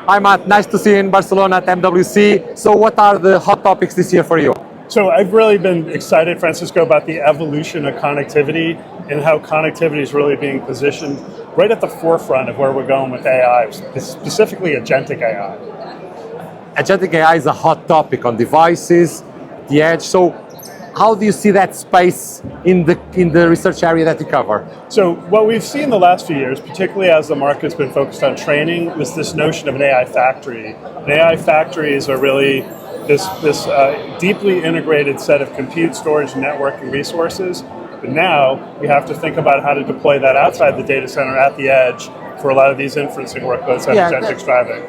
Hi Matt, nice to see you in Barcelona at MWC. So what are the hot topics this year for you? So I've really been excited, Francisco, about the evolution of connectivity and how connectivity is really being positioned right at the forefront of where we're going with AI, specifically agentic AI. Agentic AI is a hot topic on devices, the edge. So how do you see that space in the research area that you cover? So what we've seen the last few years, particularly as the market's been focused on training, was this notion of an AI factory. And AI factories are really this deeply integrated set of compute, storage, and networking resources. But now we have to think about how to deploy that outside the data center at the edge for a lot of these inferencing workloads that agentic's driving.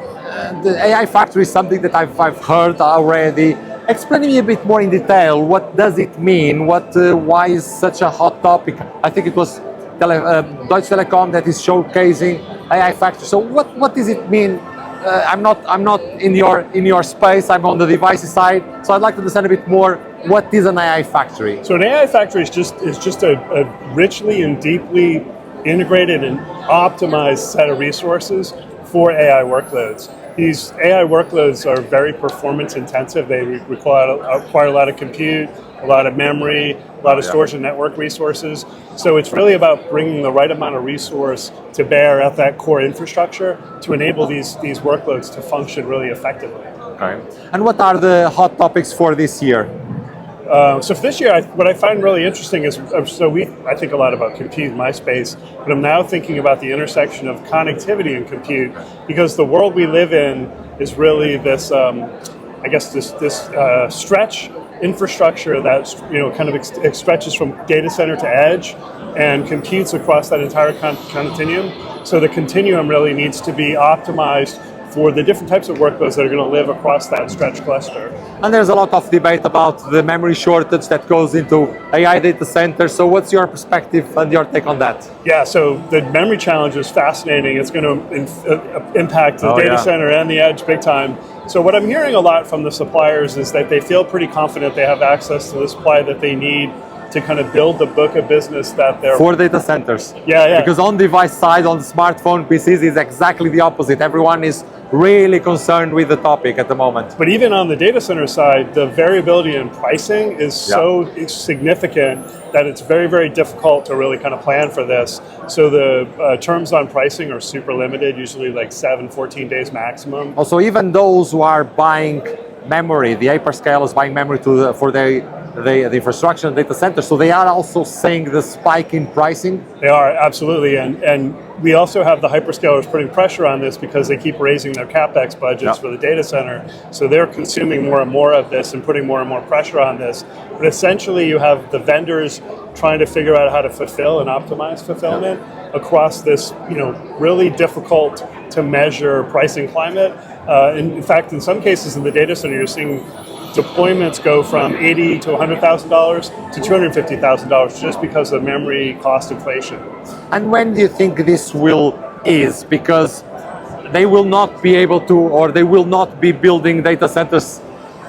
The AI factory is something that I've heard already. Explain me a bit more in detail. What does it mean? Why is such a hot topic? I think it was Deutsche Telekom that is showcasing AI factory. So what does it mean? I'm not in your space. I'm on the devices side. So I'd like to understand a bit more. What is an AI factory? So an AI factory is just a richly and deeply integrated and optimized set of resources for AI workloads. These AI workloads are very performance intensive. They require a lot of compute, a lot of memory, a lot of storage and network resources. So it's really about bringing the right amount of resource to bear at that core infrastructure to enable these workloads to function really effectively. Okay. And what are the hot topics for this year? So for this year, what I find really interesting is, I think a lot about compute in my space, but I'm now thinking about the intersection of connectivity and compute, because the world we live in is really this, this stretch infrastructure that kind of stretches from data center to edge and computes across that entire continuum. So the continuum really needs to be optimized for the different types of workloads that are going to live across that stretch cluster. And there's a lot of debate about the memory shortage that goes into AI data centers. So what's your perspective and your take on that? Yeah, so the memory challenge is fascinating. It's going to impact the data center and the edge big time. So what I'm hearing a lot from the suppliers is that they feel pretty confident they have access to the supply that they need to kind of build the book of business that they're... For data centers. Yeah. Because on device side, on the smartphone PCs, is exactly the opposite. Everyone is really concerned with the topic at the moment. But even on the data center side, the variability in pricing is so significant that it's very, very difficult to really kind of plan for this. So the terms on pricing are super limited, usually like 14 days maximum. Also, even those who are buying memory, the hyperscalers buying memory for the infrastructure and data center, so they are also seeing the spike in pricing? They are, absolutely, and we also have the hyperscalers putting pressure on this because they keep raising their CapEx budgets for the data center, so they're consuming more and more of this and putting more and more pressure on this. But essentially you have the vendors trying to figure out how to fulfill and optimize fulfillment across this really difficult to measure pricing climate. In fact, in some cases in the data center, you're seeing deployments go from $80,000 to $100,000 to $250,000 just because of memory cost inflation. And when do you think this will ease? Because they will not be able to, or they will not be building data centers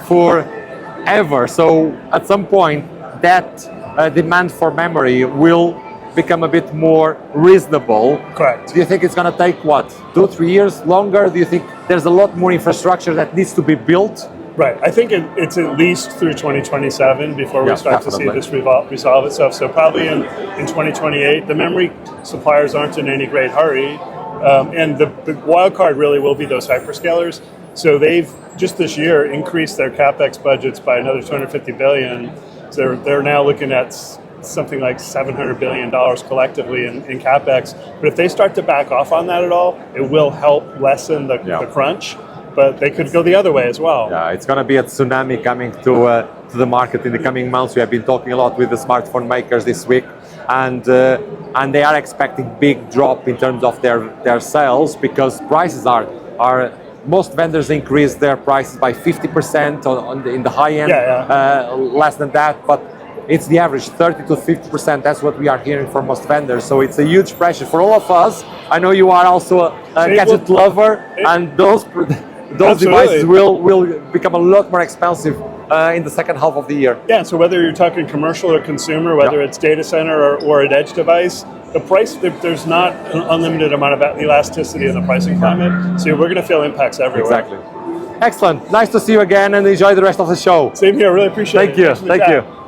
forever. So at some point, that demand for memory will become a bit more reasonable. Correct. Do you think it's going to take, 2-3 years longer? Do you think there's a lot more infrastructure that needs to be built? Right. I think it's at least through 2027 before we start to see this resolve itself. So probably in 2028, the memory suppliers aren't in any great hurry. And the wild card really will be those hyperscalers. So they've just this year increased their CapEx budgets by another $250 billion. So they're now looking at something like $700 billion collectively in CapEx. But if they start to back off on that at all, it will help lessen the crunch. But they could go the other way as well. Yeah, it's going to be a tsunami coming to the market in the coming months. We have been talking a lot with the smartphone makers this week, and they are expecting big drop in terms of their sales, because prices are most vendors increase their prices by 50% in the high end, less than that, but it's the average 30 to 50%. That's what we are hearing from most vendors. So it's a huge pressure for all of us. I know you are also a gadget lover, and those devices will become a lot more expensive in the second half of the year. Yeah, so whether you're talking commercial or consumer, whether it's data center or an edge device, the price, there's not an unlimited amount of elasticity in the pricing climate, so we're going to feel impacts everywhere. Exactly. Excellent. Nice to see you again, and enjoy the rest of the show. Same here. Really appreciate it. Thank you. Thank you.